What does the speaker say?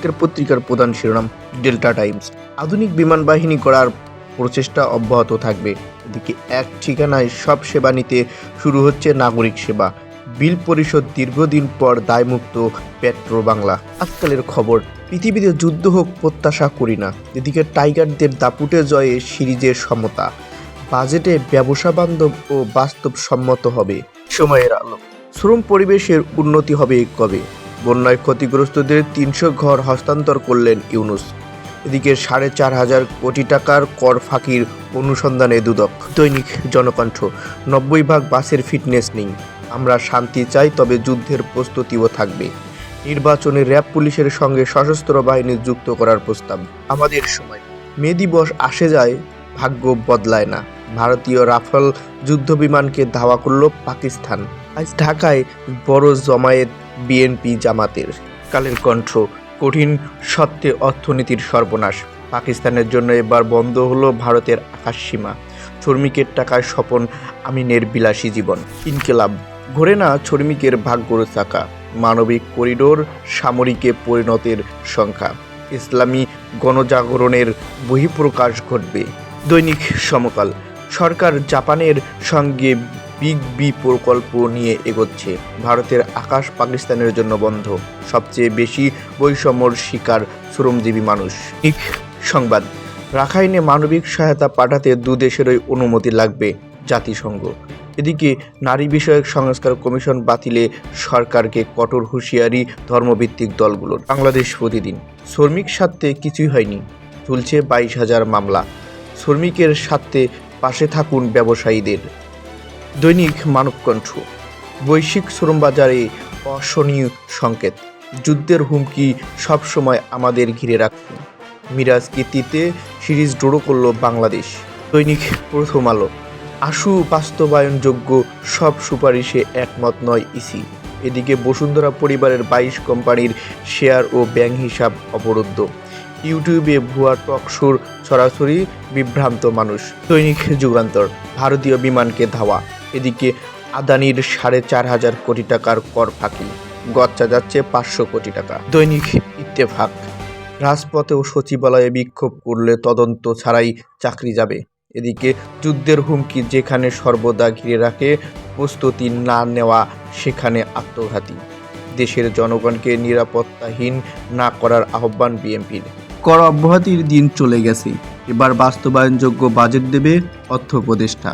আজকের পত্রিকার প্রধান শিরোনাম ডেল্টা টাইমস। আধুনিক বিমান বাহিনী করার প্রচেষ্টা অব্যাহত থাকবে। এদিকে এক ঠিকানায় সব সেবা নিতে শুরু হচ্ছে নাগরিক সেবা। বিল পরিশোধ দীর্ঘদিন পর দায়মুক্ত পেট্রো বাংলা। আজকালের খবর, পৃথিবীতে যুদ্ধ হোক প্রত্যাশা করি না। এদিকে টাইগারদের দাপুটে জয়ে সিরিজের সমতা। বাজেটে ব্যবসা বান্ধব ও বাস্তবসম্মত হবে। সময়ের আলো, শ্রম পরিবেশের উন্নতি হবে কবে? বন্যায় ক্ষতিগ্রস্তদের ৩০০ ঘর হস্তান্তর করলেন ইউনূস। এদিকে ৪,৫০০ কোটি টাকার কর ফাঁকির অনুসন্ধানে দুদক। দৈনিক জনকণ্ঠ, ৯০ বাসের ফিটনেস নেই। আমরা শান্তি চাই, তবে যুদ্ধের প্রস্তুতিও থাকবে। নির্বাচনে র্যাব পুলিশের সঙ্গে সশস্ত্র বাহিনী যুক্ত করার প্রস্তাব। আমাদের সময়, মে দিবস আসে যায়, ভাগ্য বদলায় না। ভারতীয় রাফেল যুদ্ধবিমানকে ধাওয়া করল পাকিস্তান। আজ ঢাকায় বড় জমায়েত বিএনপি জামাতের। কালের কণ্ঠ, কঠিন সত্ত্বে অর্থনীতির সর্বনাশ। পাকিস্তানের জন্য এবার বন্ধ হলো ভারতের আকাশসীমা। শ্রমিকের টাকায় স্বপন আমিনের বিলাসী জীবন। ইনকিলাব, ঘোরে না শ্রমিকের ভাগ্যর চাকা। মানবিক করিডোর, সামরিকে পরিণতের সংখ্যা। ইসলামী গণজাগরণের বহিঃপ্রকাশ ঘটবে। দৈনিক সমকাল, সরকার জাপানের সঙ্গে বিগ বি প্রকল্প নিয়ে এগোচ্ছে। ভারতের আকাশ পাকিস্তানের জন্য বন্ধ। সবচেয়ে বেশি বৈষম্যর শিকার শ্রমজীবী মানুষ। সংবাদ, রাখাইনে মানবিক সহায়তা পাঠাতে দুদেশেরই অনুমতি লাগবে জাতিসংঘ। এদিকে নারী বিষয়ক সংস্কার কমিশন বাতিলে সরকারকে কঠোর হুঁশিয়ারি ধর্মভিত্তিক দলগুলোর। বাংলাদেশ প্রতিদিন, শ্রমিক স্বার্থে কিছুই হয়নি, চলছে ২২,০০০ মামলা। শ্রমিকের স্বার্থে পাশে থাকুন ব্যবসায়ীদের। দৈনিক মানবকণ্ঠ, বৈশ্বিক শ্রমবাজারে অশনীয় সংকেত। যুদ্ধের হুমকি সবসময় আমাদের ঘিরে রাখছে। মিরাজ কীর্তিতে সিরিজ ড্র করল বাংলাদেশ। দৈনিক প্রথম আলো, আশু বাস্তবায়নযোগ্য সব সুপারিশে একমত নয় ইসি। এদিকে বসুন্ধরা পরিবারের ২২ কোম্পানির শেয়ার ও ব্যাংক হিসাব অবরুদ্ধ। ইউটিউবে ভুয়া টকশোর সরাসরি, বিভ্রান্ত মানুষ। দৈনিক যুগান্তর, ভারতীয় বিমানকে ধাওয়া। এদিকে আদানির ৪,৫০০ কোটি টাকার কর ফাঁকি, গচ্চা যাচ্ছে ৫০০ কোটি টাকা। দৈনিক ইত্তেফাক, রাজপথেও সচিবালয়ে বিক্ষোভ করলে তদন্ত ছাড়াই চাকরি যাবে। এদিকে যুদ্ধের হুমকি যেখানে সর্বদা ঘিরে রাখে, প্রস্তুতি না নেওয়া সেখানে আত্মঘাতী। দেশের জনগণকে নিরাপত্তাহীন না করার আহ্বান বিএনপির। কর অব্যাহতির দিন চলে গেছে, এবার বাস্তবায়নযোগ্য বাজেট দেবে অর্থ উপদেষ্টা।